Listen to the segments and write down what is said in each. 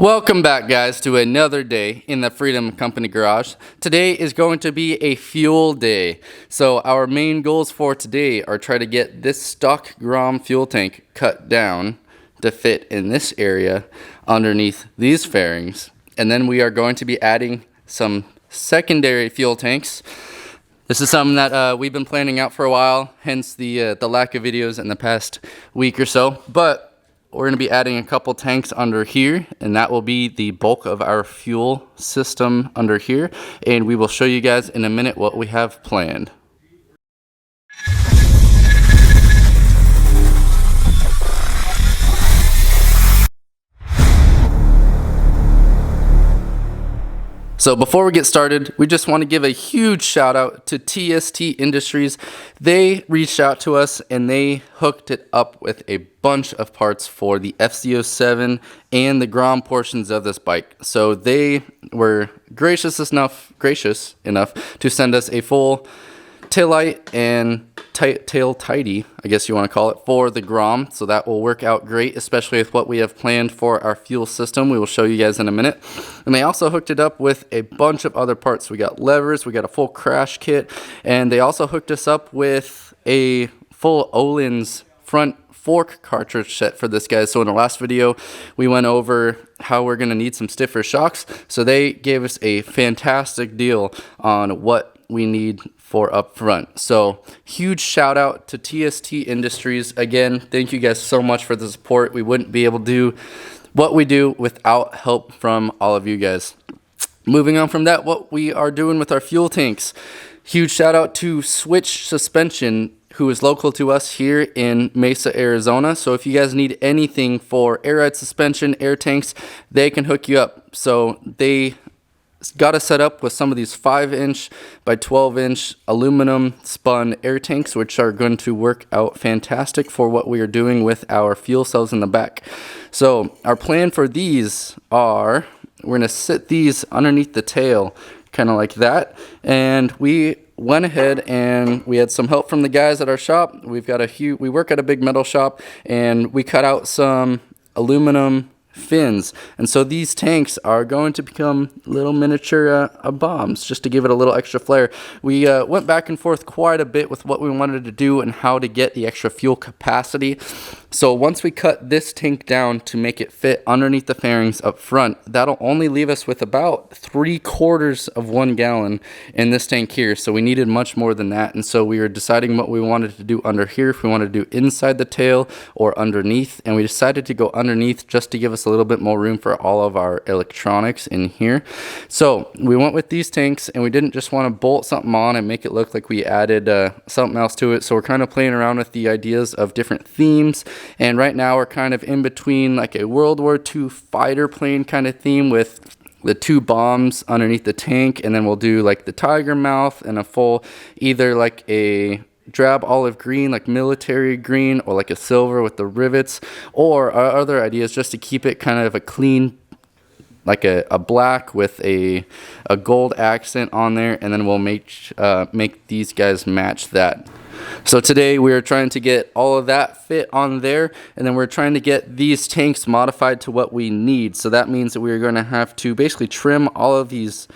Welcome back, guys, to another day in the Freedom Company garage. Today is going to be a fuel day. So our main goals for today are try to get this stock Grom fuel tank cut down to fit in this area underneath these fairings. And then we are going to be adding some secondary fuel tanks. This is something that we've been planning out for a while, hence the lack of videos in the past week or so. But we're going to be adding a couple tanks under here, and that will be the bulk of our fuel system under here. And we will show you guys in a minute what we have planned. So before we get started, we just want to give a huge shout out to TST Industries. They reached out to us and they hooked it up with a bunch of parts for the FZ07 and the Grom portions of this bike. So they were gracious enough to send us a full tail light and tail tidy, I guess you want to call it, for the Grom. So that will work out great, especially with what we have planned for our fuel system. We will show you guys in a minute. And they also hooked it up with a bunch of other parts. We got levers, we got a full crash kit, and they also hooked us up with a full Öhlins front fork cartridge set for this, guys. So in the last video, we went over how we're going to need some stiffer shocks. So they gave us a fantastic deal on what we need for up front. So huge shout out to TST Industries. Again, thank you guys so much for the support. We wouldn't be able to do what we do without help from all of you guys. Moving on from that, what we are doing with our fuel tanks. Huge shout out to Switch Suspension, who is local to us here in Mesa, Arizona. So if you guys need anything for air ride suspension, air tanks, they can hook you up. So they got us set up with some of these 5-inch by 12-inch aluminum spun air tanks, which are going to work out fantastic for what we are doing with our fuel cells in the back. So our plan for these are, we're going to sit these underneath the tail, kind of like that. And we went ahead and we had some help from the guys at our shop. We work at a big metal shop, and we cut out some aluminum fins, and so these tanks are going to become little miniature bombs, just to give it a little extra flair. We went back and forth quite a bit with what we wanted to do and how to get the extra fuel capacity. So once we cut this tank down to make it fit underneath the fairings up front, that'll only leave us with about 3/4 of 1 gallon in this tank here. So we needed much more than that, and so we were deciding what we wanted to do under here, if we wanted to do inside the tail or underneath, and we decided to go underneath just to give us a little bit more room for all of our electronics in here. So we went with these tanks, and we didn't just want to bolt something on and make it look like we added something else to it. So we're kind of playing around with the ideas of different themes. And right now we're kind of in between like a World War II fighter plane kind of theme with the 2 bombs underneath the tank, and then we'll do like the tiger mouth and a full, either like a drab olive green, like military green, or like a silver with the rivets. Or our other idea is just to keep it kind of a clean, like a black with a gold accent on there, and then we'll make these guys match that. So today we are trying to get all of that fit on there, and then we're trying to get these tanks modified to what we need. So that means that we're going to have to basically trim all of these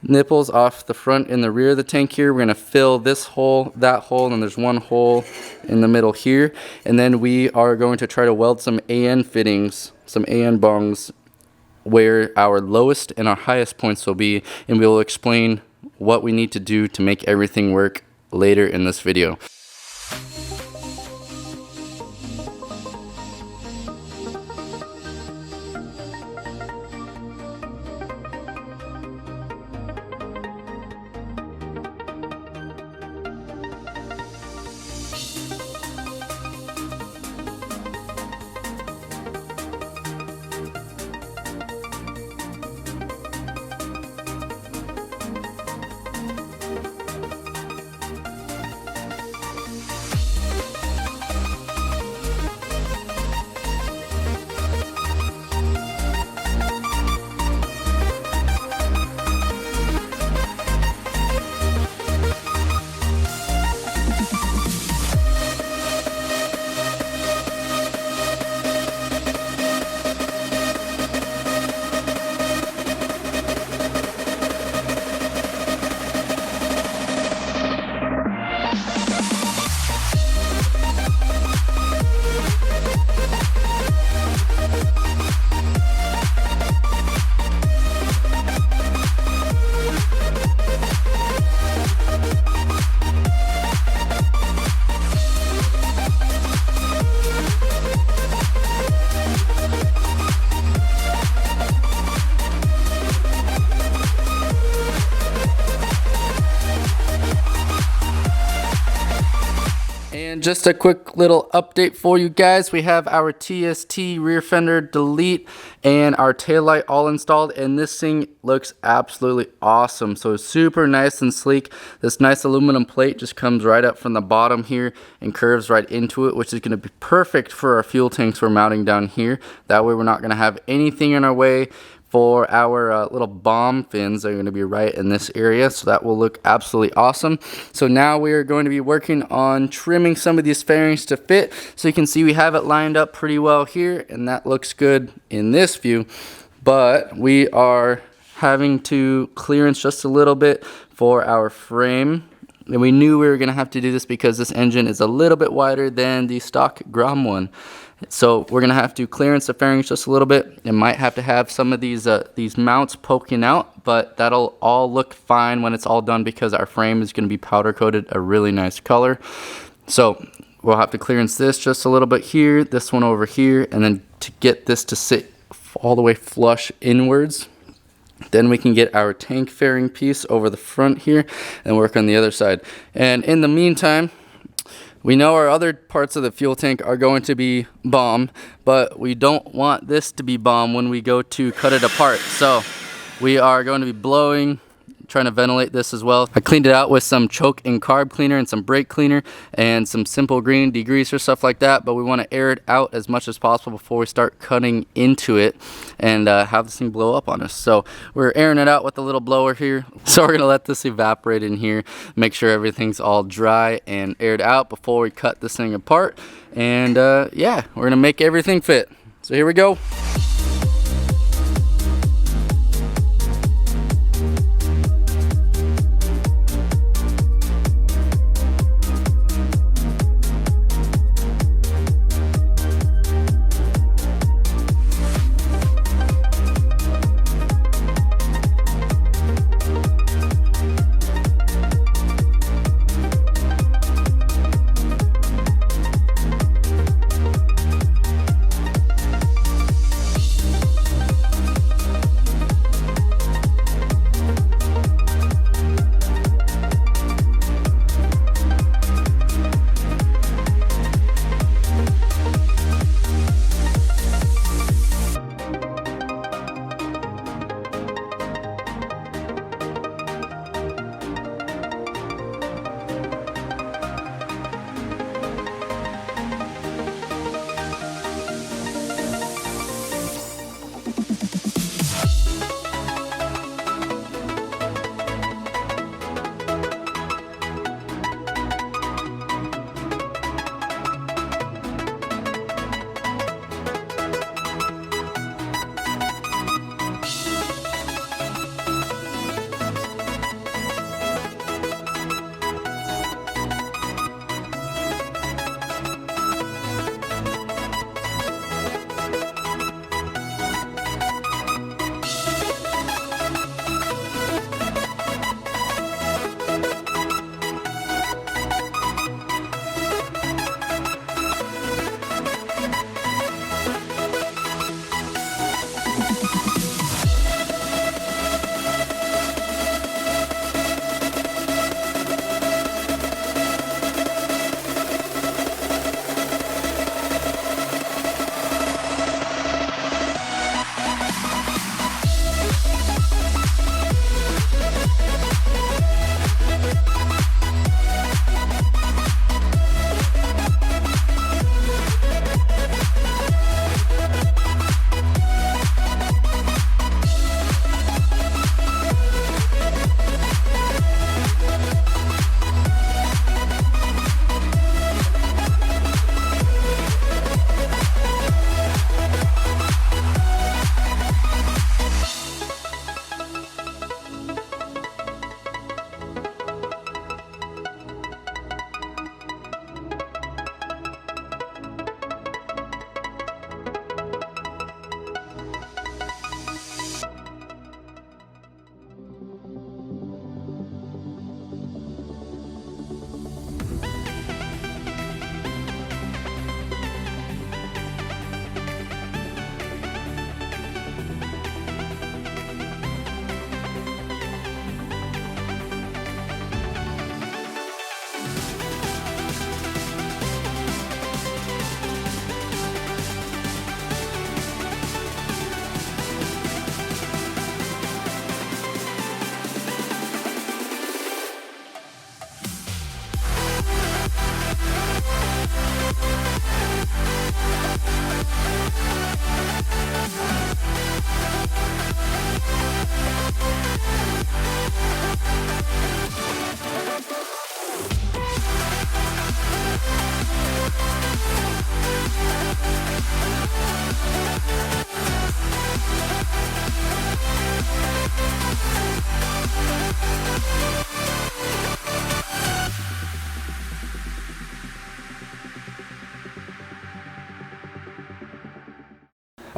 nipples off the front and the rear of the tank here. We're going to fill this hole, that hole, and there's one hole in the middle here. And then we are going to try to weld some AN fittings, some AN bungs, where our lowest and our highest points will be, and we will explain what we need to do to make everything work later in this video. just a quick little update for you guys. We have our TST rear fender delete and our taillight all installed, and this thing looks absolutely awesome. So super nice and sleek. This nice aluminum plate just comes right up from the bottom here and curves right into it, which is going to be perfect for our fuel tanks we're mounting down here. That way we're not going to have anything in our way. For our little bomb fins, they're going to be right in this area, so that will look absolutely awesome. So now we are going to be working on trimming some of these fairings to fit. So you can see we have it lined up pretty well here, and that looks good in this view. But we are having to clearance just a little bit for our frame. And we knew we were going to have to do this because this engine is a little bit wider than the stock Grom one. So we're going to have to clearance the fairings just a little bit. It might have to have some of these mounts poking out, but that'll all look fine when it's all done because our frame is going to be powder coated a really nice color. So we'll have to clearance this just a little bit here, this one over here, and then to get this to sit all the way flush inwards. Then we can get our tank fairing piece over the front here and work on the other side. And in the meantime, we know our other parts of the fuel tank are going to be bomb, but we don't want this to be bomb when we go to cut it apart. So we are going to be blowing, trying to ventilate this as well. I cleaned it out with some choke and carb cleaner and some brake cleaner and some simple green degreaser, stuff like that, but we want to air it out as much as possible before we start cutting into it and have this thing blow up on us. So we're airing it out with a little blower here. So we're going to let this evaporate in here, make sure everything's all dry and aired out before we cut this thing apart. And yeah, we're going to make everything fit. So here we go.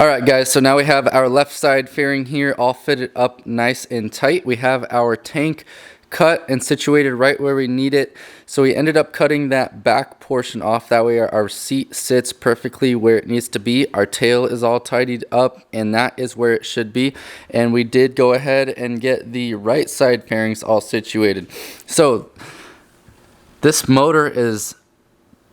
Alright guys, so now we have our left side fairing here all fitted up nice and tight. We have our tank cut and situated right where we need it. So we ended up cutting that back portion off. That way our seat sits perfectly where it needs to be. Our tail is all tidied up and that is where it should be. And we did go ahead and get the right side fairings all situated. So this motor is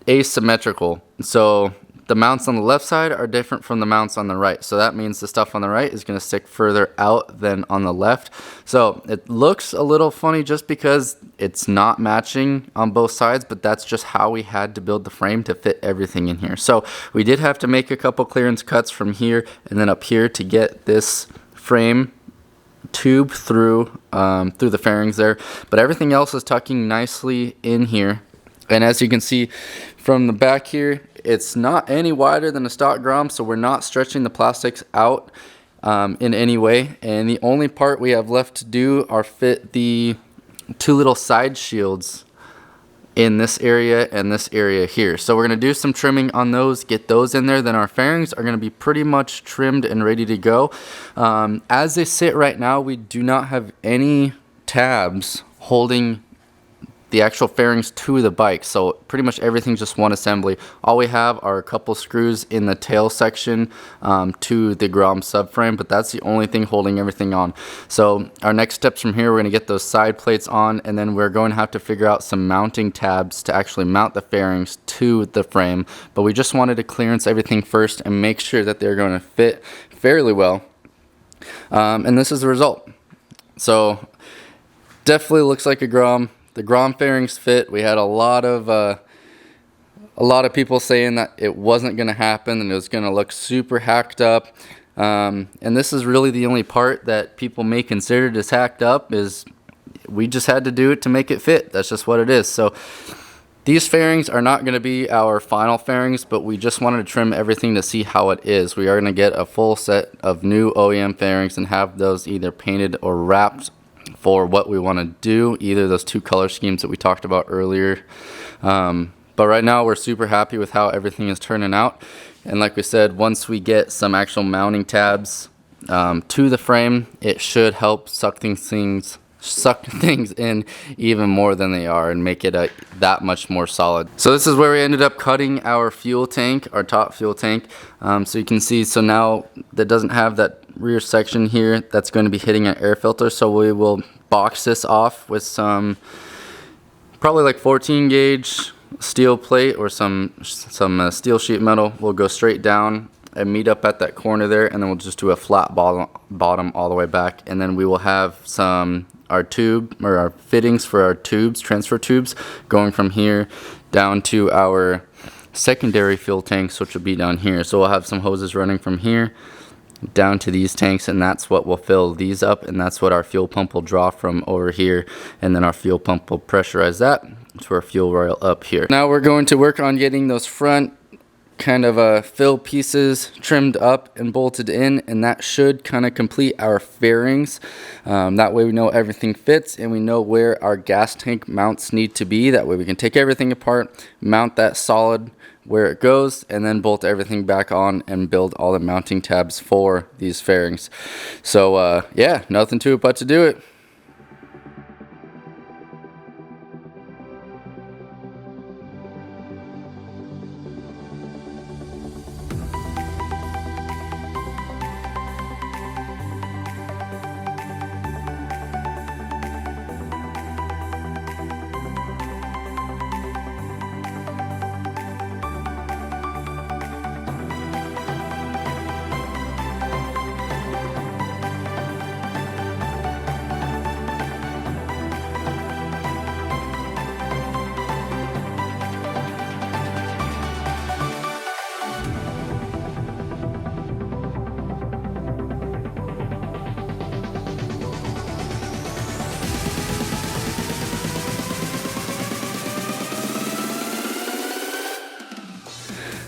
asymmetrical. So the mounts on the left side are different from the mounts on the right. So that means the stuff on the right is going to stick further out than on the left. So it looks a little funny just because it's not matching on both sides, but that's just how we had to build the frame to fit everything in here. So we did have to make a couple clearance cuts from here and then up here to get this frame tube through the fairings there. But everything else is tucking nicely in here. And as you can see from the back here, it's not any wider than a stock Grom, so we're not stretching the plastics out in any way. And the only part we have left to do are fit the two little side shields in this area and this area here. So we're going to do some trimming on those, get those in there. Then our fairings are going to be pretty much trimmed and ready to go. As they sit right now, we do not have any tabs holding the actual fairings to the bike, so pretty much everything's just one assembly. All we have are a couple screws in the tail section to the Grom subframe, but that's the only thing holding everything on. So our next steps from here, we're going to get those side plates on, and then we're going to have to figure out some mounting tabs to actually mount the fairings to the frame. But we just wanted to clearance everything first and make sure that they're going to fit fairly well, and this is the result. So definitely looks like a Grom. The Grom fairings fit. We had a lot of people saying that it wasn't going to happen and it was going to look super hacked up. And this is really the only part that people may consider as hacked up. Is we just had to do it to make it fit. That's just what it is. So these fairings are not going to be our final fairings, but we just wanted to trim everything to see how it is. We are going to get a full set of new OEM fairings and have those either painted or wrapped for what we want to do, either those two color schemes that we talked about earlier. But right now we're super happy with how everything is turning out. And like we said, once we get some actual mounting tabs to the frame, it should help suck things in even more than they are and make it that much more solid. So this is where we ended up cutting our fuel tank, our top fuel tank. So you can see, so now that doesn't have that rear section here that's going to be hitting an air filter, so we will box this off with some probably like 14 gauge steel plate or some steel sheet metal. We'll go straight down and meet up at that corner there, and then we'll just do a flat bottom all the way back, and then we will have our tube or our fittings for our tubes, transfer tubes, going from here down to our secondary fuel tanks, which will be down here. So we'll have some hoses running from here down to these tanks, and that's what will fill these up, and that's what our fuel pump will draw from over here, and then our fuel pump will pressurize that to our fuel rail up here. Now we're going to work on getting those front kind of fill pieces trimmed up and bolted in, and that should kind of complete our fairings. That way we know everything fits and we know where our gas tank mounts need to be. That way we can take everything apart, mount that solid where it goes, and then bolt everything back on and build all the mounting tabs for these fairings. So yeah, nothing to it but to do it.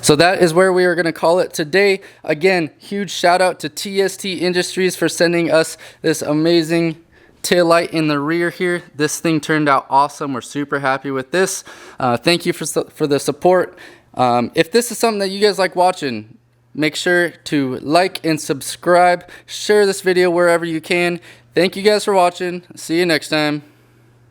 So that is where we are going to call it today. Again, huge shout out to TST Industries for sending us this amazing tail light in the rear here. This thing turned out awesome. We're super happy with this. Thank you for the support. If this is something that you guys like watching, Make sure to like and subscribe. Share this video wherever you can. Thank you guys for watching. See you next time.